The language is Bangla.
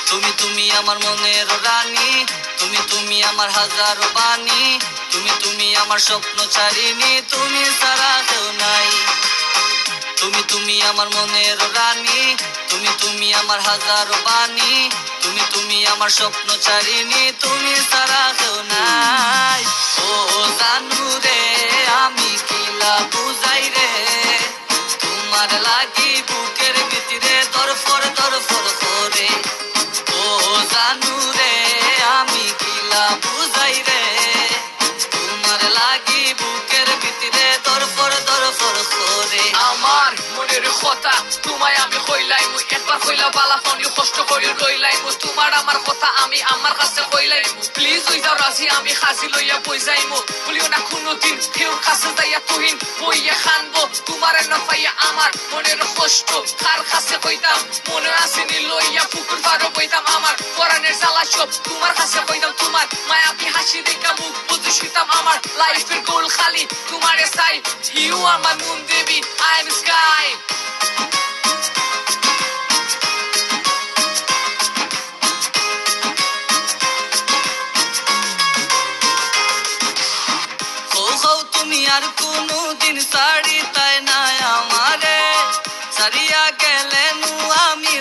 তুমি তুমি আমার মনের রানী, তুমি তুমি আমার হাজার বাণী, তুমি তুমি আমার স্বপ্ন চারিণী, তুমি ছাড়া কেউ নাই। তুমি তুমি আমার মনের রানী, তুমি তুমি আমার হাজার বাণী, তুমি তুমি আমার স্বপ্ন চারিণী, তুমি ছাড়া কেউ নাই। ও জানু রে আমি কিলা বুঝাই রে, তোমার লাগি বুকের ভিতরে দরফর দরফর করে। ও জানু রে আমি কিলা বুঝাই রে, তোমার লাগি বুকের ভিতরে দরফর দরফর করে। আমার মনের কথা তোমায় আমি কইলাইমু, একবার কইলা বালা ফোনিও কষ্ট করে রইলাইমু। তোমার আমার কথা আমি আমার কাছে কইলাইমু, প্লিজ ওই যাও রাজি আমি খাসি লইয়া বই যাইমু। বলিও না কোনোদিন কেউর কাছে যাইয়া তুহিন বইয়া খানবো, তোমার না পাইয়া আমার মনের কষ্ট কার কাছে কইতাম। মনে আসেনি লইয়া পুকুর পাড়ও বইতাম, আমার পরাণের জ্বালা সব তোমার কাছে কইতাম। তোমার মায়াবী হাসি দেখা মুখ বুঝে শুইতাম, আমার লাইফের গোল খালি তোমারে চাই। ইউ আমার মুন দেবী, আই এম স্কাই। তুমি আর কোনদিন ছাড়ি তাই না আমারে, ছাড়িয়া গেলে আমি